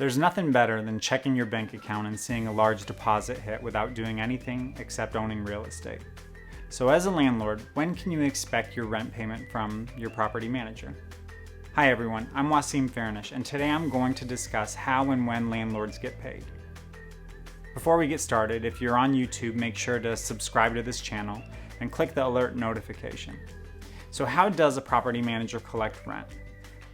There's nothing better than checking your bank account and seeing a large deposit hit without doing anything except owning real estate. So as a landlord, when can you expect your rent payment from your property manager? Hi everyone, I'm Faranesh, and today I'm going to discuss how and when landlords get paid. Before we get started, if you're on YouTube, make sure to subscribe to this channel and click the alert notification. So how does a property manager collect rent?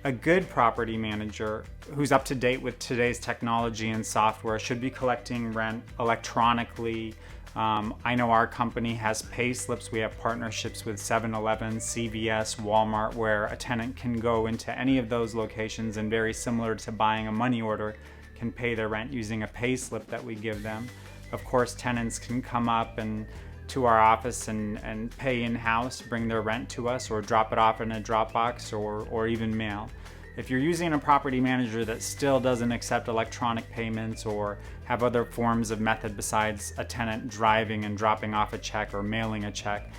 A good property manager who's up to date with today's technology and software should be collecting rent electronically. I know our company has pay slips. We have partnerships with 7-Eleven, CVS, Walmart, where a tenant can go into any of those locations and, very similar to buying a money order, can pay their rent using a pay slip that we give them. Of course, tenants can come up and to our office and pay in-house, bring their rent to us, or drop it off in a Dropbox or even mail. If you're using a property manager that still doesn't accept electronic payments or have other forms of method besides a tenant driving and dropping off a check or mailing a check,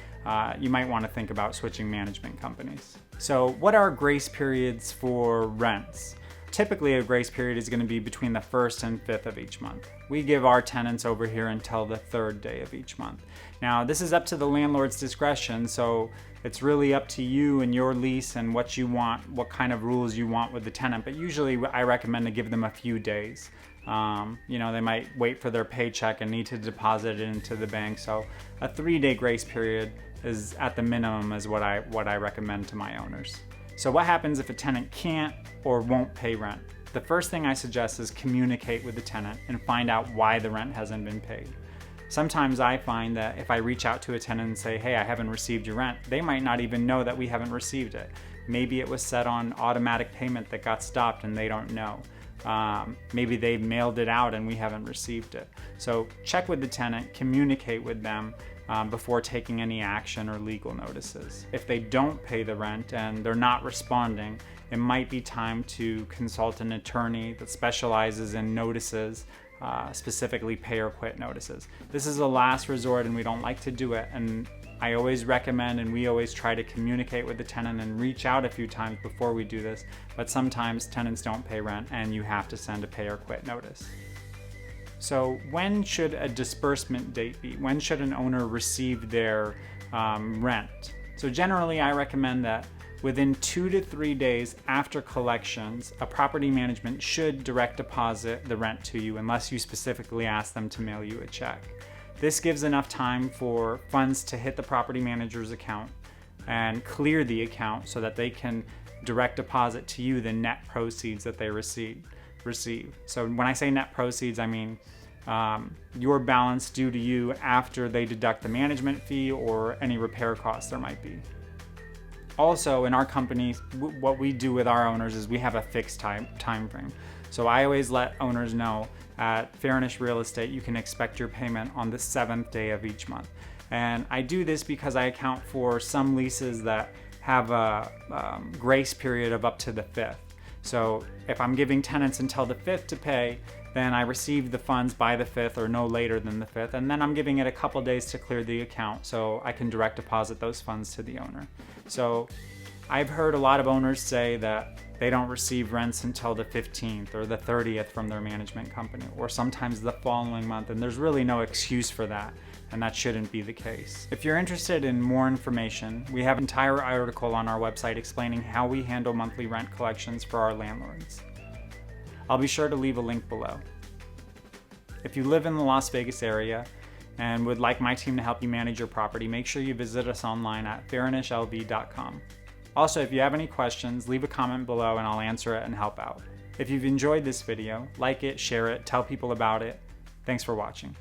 you might want to think about switching management companies. So what are grace periods for rents? Typically, a grace period is going to be between the 1st and 5th of each month. We give our tenants over here until the 3rd day of each month. Now, this is up to the landlord's discretion, so it's really up to you and your lease and what you want, what kind of rules you want with the tenant. But usually, I recommend to give them a few days. They might wait for their paycheck and need to deposit it into the bank. So a 3-day grace period is at the minimum is what I recommend to my owners. So what happens if a tenant can't or won't pay rent? The first thing I suggest is communicate with the tenant and find out why the rent hasn't been paid. Sometimes I find that if I reach out to a tenant and say, hey, I haven't received your rent, they might not even know that we haven't received it. Maybe it was set on automatic payment that got stopped and they don't know. Maybe they mailed it out and we haven't received it. So check with the tenant, communicate with them before taking any action or legal notices. If they don't pay the rent and they're not responding, it might be time to consult an attorney that specializes in notices, specifically pay or quit notices. This is a last resort and we don't like to do it, and I always recommend and we always try to communicate with the tenant and reach out a few times before we do this, but sometimes tenants don't pay rent and you have to send a pay or quit notice. So when should a disbursement date be? When should an owner receive their rent? So generally I recommend that within 2 to 3 days after collections, a property management should direct deposit the rent to you unless you specifically ask them to mail you a check. This gives enough time for funds to hit the property manager's account and clear the account so that they can direct deposit to you the net proceeds that they receive. So when I say net proceeds, I mean your balance due to you after they deduct the management fee or any repair costs there might be. Also, in our company, what we do with our owners is we have a fixed time frame. So I always let owners know at Faranesh Real Estate you can expect your payment on the 7th day of each month. And I do this because I account for some leases that have a grace period of up to the 5th. So if I'm giving tenants until the 5th to pay, then I receive the funds by the 5th or no later than the 5th, and then I'm giving it a couple days to clear the account so I can direct deposit those funds to the owner. So I've heard a lot of owners say that they don't receive rents until the 15th or the 30th from their management company, or sometimes the following month, and there's really no excuse for that, and that shouldn't be the case. If you're interested in more information, we have an entire article on our website explaining how we handle monthly rent collections for our landlords. I'll be sure to leave a link below. If you live in the Las Vegas area and would like my team to help you manage your property, make sure you visit us online at faraneshLV.com. Also, if you have any questions, leave a comment below and I'll answer it and help out. If you've enjoyed this video, like it, share it, tell people about it. Thanks for watching.